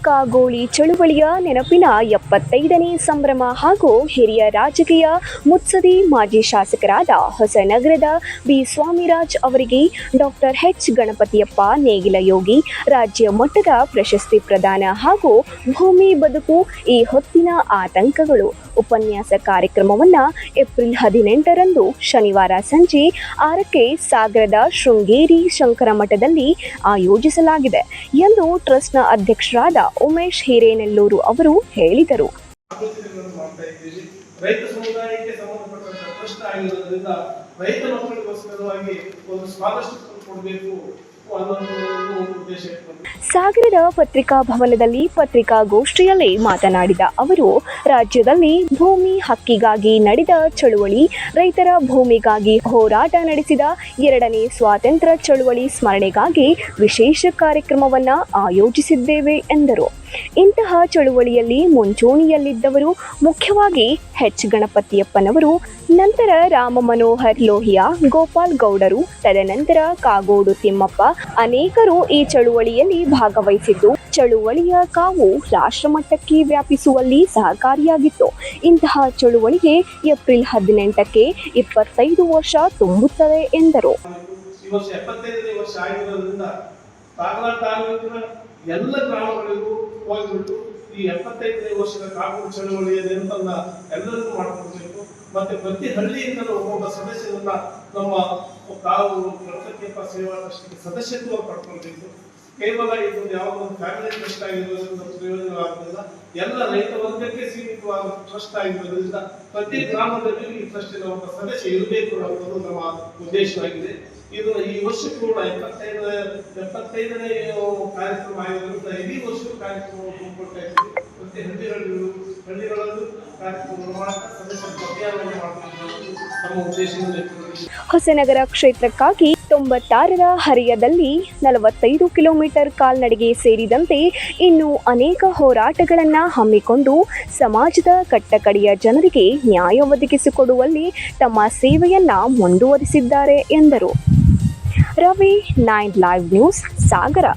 ಕಾಗೋಳಿ ಚಳುವಳಿಯ ನೆನಪಿನ 75ನೇ ಸಂಭ್ರಮ ಹಾಗೂ ಹಿರಿಯ ರಾಜಕೀಯ ಮುತ್ಸದಿ ಮಾಜಿ ಶಾಸಕರಾದ ಹೊಸನಗರದ ಬಿ ಸ್ವಾಮಿರಾಜ್ ಅವರಿಗೆ ಡಾಕ್ಟರ್ ಎಚ್ ಗಣಪತಿಯಪ್ಪ ನೇಗಿಲ ಯೋಗಿ ರಾಜ್ಯ ಮಟ್ಟದ ಪ್ರಶಸ್ತಿ ಪ್ರದಾನ ಹಾಗೂ ಭೂಮಿ ಬದುಕು ಈ ಹೊತ್ತಿನ ಆತಂಕಗಳು ಉಪನ್ಯಾಸ ಕಾರ್ಯಕ್ರಮವನ್ನು ಏಪ್ರಿಲ್ 18ರಂದು ಶನಿವಾರ ಸಂಜೆ 6ಕ್ಕೆ ಸಾಗರದ ಶೃಂಗೇರಿ ಶಂಕರ ಮಠದಲ್ಲಿ ಆಯೋಜಿಸಲಾಗಿದೆ ಎಂದು ಟ್ರಸ್ಟ್ನ ಅಧ್ಯಕ್ಷರಾದ ಉಮೇಶ್ ಹಿರೇನೆಲ್ಲೂರು ಅವರು ಹೇಳಿದರು. ರೈತ ಸಮುದಾಯಕ್ಕೆ ಸಂಬಂಧಪಟ್ಟಂತ ಟ್ರಸ್ಟ್ ಆಗಿರೋದ್ರಿಂದ ರೈತ ಮಕ್ಕಳಿಗೋಸ್ಕರವಾಗಿ ಒಂದು ಸ್ಕಾಲರ್ಶಿಪ್ ಕೊಡಬೇಕು. ಸಾಗರದ ಪತ್ರಿಕಾ ಭವನದಲ್ಲಿ ಪತ್ರಿಕಾಗೋಷ್ಠಿಯಲ್ಲಿ ಮಾತನಾಡಿದ ಅವರು, ರಾಜ್ಯದಲ್ಲಿ ಭೂಮಿ ಹಕ್ಕಿಗಾಗಿ ನಡೆದ ಚಳುವಳಿ, ರೈತರ ಭೂಮಿಗಾಗಿ ಹೋರಾಟ ನಡೆಸಿದ 2ನೇ ಸ್ವಾತಂತ್ರ್ಯ ಚಳುವಳಿ ಸ್ಮರಣೆಗಾಗಿ ವಿಶೇಷ ಕಾರ್ಯಕ್ರಮವನ್ನು ಆಯೋಜಿಸಿದ್ದೇವೆ ಎಂದರು. ಇಂತಹ ಚಳುವಳಿಯಲ್ಲಿ ಮುಂಚೂಣಿಯಲ್ಲಿದ್ದವರು ಮುಖ್ಯವಾಗಿ ಎಚ್ ಗಣಪತಿಯಪ್ಪನವರು, ನಂತರ ರಾಮ ಮನೋಹರ್ ಲೋಹಿಯಾ, ಗೋಪಾಲ್ ಗೌಡರು, ತದನಂತರ ಕಾಗೋಡು ತಿಮ್ಮಪ್ಪ ಅನೇಕರು ಈ ಚಳುವಳಿಯಲ್ಲಿ ಭಾಗವಹಿಸಿದ್ದು ಚಳುವಳಿಯ ಕಾವು ರಾಷ್ಟ್ರಮಟ್ಟಕ್ಕೆ ವ್ಯಾಪಿಸುವಲ್ಲಿ ಸಹಕಾರಿಯಾಗಿತ್ತು. ಇಂತಹ ಚಳುವಳಿಗೆ ಏಪ್ರಿಲ್ 18ಕ್ಕೆ 25 ವರ್ಷ ತುಂಬುತ್ತದೆ ಎಂದರು. ಎಲ್ಲ ಗ್ರಾಮಗಳಿಗೂ ಹೋಗ್ಬಿಟ್ಟು ಈ 75ನೇ ವರ್ಷದ ಕಾಗೋಡು ಚಳವಳಿಯ ನೆನಪನ್ನ ಎಲ್ಲರಿಗೂ ಮಾಡಿಕೊಡ್ಬೇಕು. ಮತ್ತೆ ಪ್ರತಿ ಹಳ್ಳಿಯಿಂದಲೂ ಒಬ್ಬೊಬ್ಬ ಸದಸ್ಯರನ್ನ ನಮ್ಮ ಕಾಗೋಡು ಗಣಪತಿಯಪ್ಪ ಸೇವಾ ಟ್ರಸ್ಟ್ಗೆ ಸದಸ್ಯತ್ವ ಪಡ್ಕೊಳ್ಬೇಕು. ಕೇವಲ ಇದು ಯಾವುದೋ ಒಂದು ಫ್ಯಾಮಿಲಿ ಟ್ರಸ್ಟ್ ಆಗಿರೋದ್ರಿಂದ ಪ್ರಯೋಜನವಾಗುವುದಿಲ್ಲ. ಎಲ್ಲ ರೈತ ವರ್ಗಕ್ಕೆ ಸೀಮಿತವಾದ ಟ್ರಸ್ಟ್ ಆಗಿರೋದ್ರಿಂದ ಪ್ರತಿ ಗ್ರಾಮದಲ್ಲಿ ಈ ಟ್ರಸ್ಟಿನ ಒಬ್ಬ ಸದಸ್ಯ ಇರಬೇಕು ಅನ್ನೋದು ನಮ್ಮ ಉದ್ದೇಶವಾಗಿದೆ. ಇದು ಈ ವರ್ಷ ಕೂಡ 75ನೇ ಕಾರ್ಯಕ್ರಮ ಆಗಿರೋದ್ರಿಂದ ಇಡೀ ವರ್ಷ ಕಾರ್ಯಕ್ರಮ ಹಮ್ಮಿಕೊಳ್ತಾ ಇದ್ದೀವಿ. ಪ್ರತಿ ಹಳ್ಳಿಗಳಲ್ಲೂ ಕಾರ್ಯಕ್ರಮ ಸದಸ್ಯರು ಅಭಿಯಾನವನ್ನು ಮಾಡಬೇಕು ನಮ್ಮ ಉದ್ದೇಶವನ್ನು. ಹೊಸನಗರ ಕ್ಷೇತ್ರಕ್ಕಾಗಿ 96ರ ಹರಿಯದಲ್ಲಿ 45 ಕಿಲೋಮೀಟರ್ ಕಾಲ್ನಡಿಗೆ ಸೇರಿದಂತೆ ಇನ್ನೂ ಅನೇಕ ಹೋರಾಟಗಳನ್ನು ಹಮ್ಮಿಕೊಂಡು ಸಮಾಜದ ಕಟ್ಟಕಡೆಯ ಜನರಿಗೆ ನ್ಯಾಯ ಒದಗಿಸಿಕೊಡುವಲ್ಲಿ ತಮ್ಮ ಸೇವೆಯನ್ನ ಮುಂದುವರಿಸಿದ್ದಾರೆ ಎಂದರು. ರವಿ 9 ಲೈವ್ ನ್ಯೂಸ್ ಸಾಗರ.